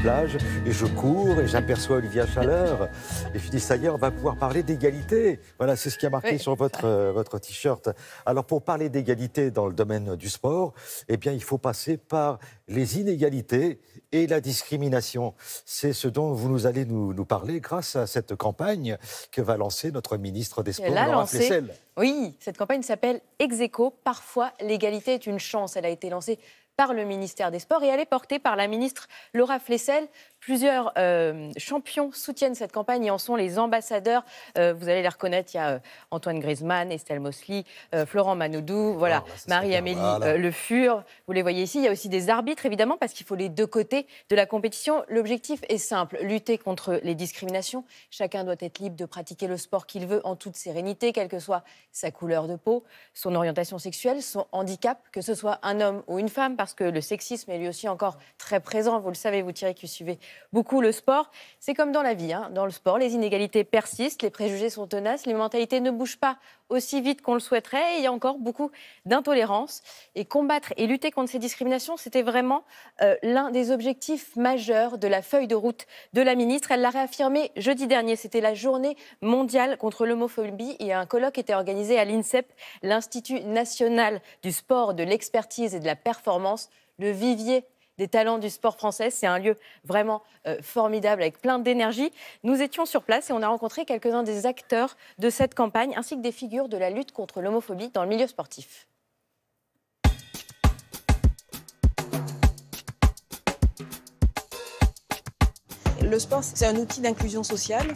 plage et je cours et j'aperçois Olivia Chaleur et je dis ça y est, on va pouvoir parler d'égalité. Voilà, c'est ce qui a marqué sur votre t-shirt. Alors pour parler d'égalité dans le domaine du sport, eh bien il faut passer par les inégalités et la discrimination. C'est ce dont vous allez nous parler grâce à cette campagne que va lancer notre ministre des Sports, Laura Flessel. Oui, cette campagne s'appelle Ex Aequo. Parfois, l'égalité est une chance. Elle a été lancée par le ministère des Sports et elle est portée par la ministre Laura Flessel. Plusieurs champions soutiennent cette campagne et en sont les ambassadeurs. Vous allez les reconnaître, il y a Antoine Griezmann, Estelle Mosley, Florent Manodou, voilà, Marie-Amélie Le Fur. Vous les voyez ici. Il y a aussi des arbitres, évidemment, parce qu'il faut les deux côtés de la compétition. L'objectif est simple, lutter contre les discriminations. Chacun doit être libre de pratiquer le sport qu'il veut en toute sérénité, quelle que soit sa couleur de peau, son orientation sexuelle, son handicap, que ce soit un homme ou une femme, parce que le sexisme est lui aussi encore très présent. Vous le savez, vous, Thierry, qui suivez beaucoup le sport. C'est comme dans la vie, hein. Dans le sport, les inégalités persistent, les préjugés sont tenaces, les mentalités ne bougent pas aussi vite qu'on le souhaiterait et il y a encore beaucoup d'intolérance. Et combattre et lutter contre ces discriminations, c'était vraiment l'un des objectifs majeurs de la feuille de route de la ministre. Elle l'a réaffirmé jeudi dernier, c'était la journée mondiale contre l'homophobie et un colloque était organisé à l'INSEP, l'Institut national du sport, de l'expertise et de la performance, le vivier des talents du sport français. C'est un lieu vraiment formidable avec plein d'énergie. Nous étions sur place et on a rencontré quelques-uns des acteurs de cette campagne ainsi que des figures de la lutte contre l'homophobie dans le milieu sportif. Le sport, c'est un outil d'inclusion sociale,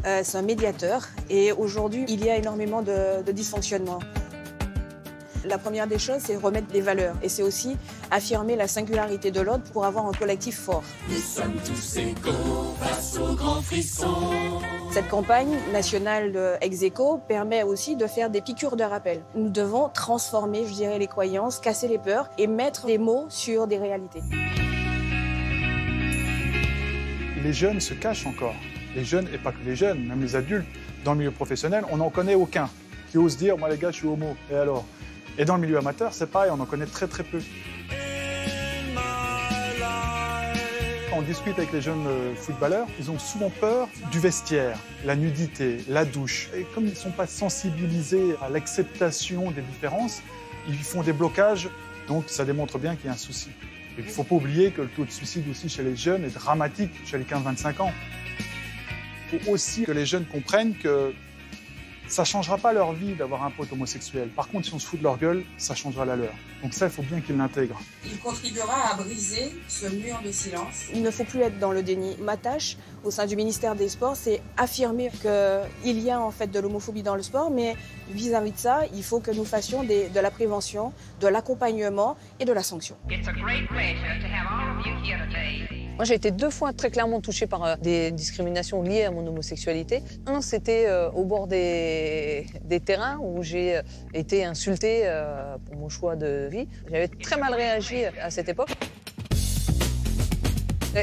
c'est un médiateur et aujourd'hui, il y a énormément de dysfonctionnements. La première des choses, c'est remettre des valeurs. Et c'est aussi affirmer la singularité de l'autre pour avoir un collectif fort. Nous sommes tous égaux face aux grands frissons. Cette campagne nationale de Ex Aequo permet aussi de faire des piqûres de rappel. Nous devons transformer, je dirais, les croyances, casser les peurs et mettre des mots sur des réalités. Les jeunes se cachent encore. Les jeunes, et pas que les jeunes, même les adultes, dans le milieu professionnel, on n'en connaît aucun qui ose dire « moi les gars, je suis homo ». Et alors ? Et dans le milieu amateur, c'est pareil, on en connaît très très peu. On discute avec les jeunes footballeurs, ils ont souvent peur du vestiaire, la nudité, la douche. Et comme ils ne sont pas sensibilisés à l'acceptation des différences, ils font des blocages, donc ça démontre bien qu'il y a un souci. Et il ne faut pas oublier que le taux de suicide aussi chez les jeunes est dramatique, chez les 15-25 ans. Il faut aussi que les jeunes comprennent que ça ne changera pas leur vie d'avoir un pote homosexuel. Par contre, si on se fout de leur gueule, ça changera la leur. Donc ça, il faut bien qu'ils l'intègrent. Il contribuera à briser ce mur de silence. Il ne faut plus être dans le déni. Ma tâche, au sein du ministère des Sports, c'est affirmer qu'il y a en fait de l'homophobie dans le sport, mais vis-à-vis de ça, il faut que nous fassions de la prévention, de l'accompagnement et de la sanction. Moi, j'ai été 2 fois très clairement touchée par des discriminations liées à mon homosexualité. Un, c'était au bord des terrains où j'ai été insultée pour mon choix de vie. J'avais très mal réagi à cette époque.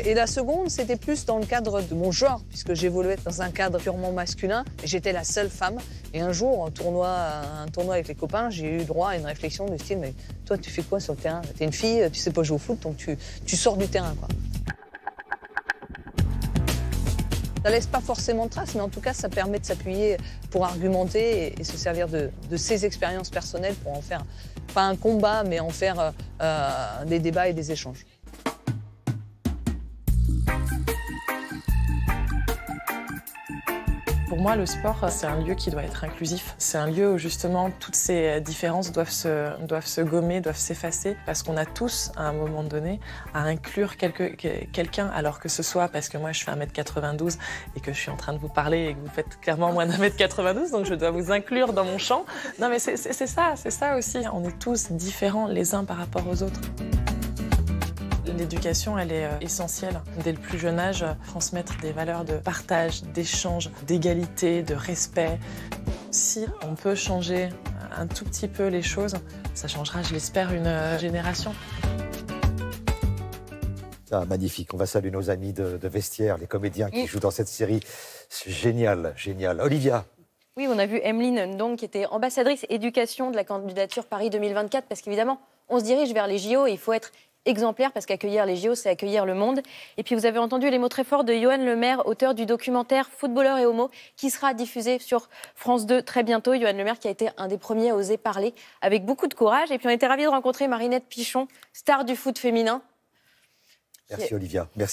Et la seconde, c'était plus dans le cadre de mon genre, puisque j'évoluais dans un cadre purement masculin. J'étais la seule femme. Et un jour, un tournoi avec les copains, j'ai eu droit à une réflexion du style « mais toi, tu fais quoi sur le terrain? T'es une fille, tu sais pas jouer au foot, donc tu sors du terrain, quoi. » Ça laisse pas forcément de traces, mais en tout cas, ça permet de s'appuyer pour argumenter et se servir de ses expériences personnelles pour en faire, pas un combat, mais en faire des débats et des échanges. Pour moi, le sport, c'est un lieu qui doit être inclusif. C'est un lieu où justement toutes ces différences doivent se gommer, doivent s'effacer, parce qu'on a tous, à un moment donné, à inclure quelqu'un, alors que ce soit parce que moi je fais 1m92 et que je suis en train de vous parler et que vous faites clairement moins d'1m92, donc je dois vous inclure dans mon champ. Non mais c'est ça aussi. On est tous différents les uns par rapport aux autres. L'éducation, elle est essentielle. Dès le plus jeune âge, transmettre des valeurs de partage, d'échange, d'égalité, de respect. Si on peut changer un tout petit peu les choses, ça changera, je l'espère, une génération. Ah, magnifique. On va saluer nos amis de vestiaire, les comédiens qui jouent dans cette série. C'est génial, génial. Olivia. Oui, on a vu Emeline Ndong qui était ambassadrice éducation de la candidature Paris 2024 parce qu'évidemment, on se dirige vers les JO et il faut être exemplaire, parce qu'accueillir les JO, c'est accueillir le monde. Et puis vous avez entendu les mots très forts de Johan Lemaire, auteur du documentaire Footballeur et Homo, qui sera diffusé sur France 2 très bientôt. Johan Lemaire qui a été un des premiers à oser parler avec beaucoup de courage. Et puis on était ravis de rencontrer Marinette Pichon, star du foot féminin. Merci Olivia. Merci.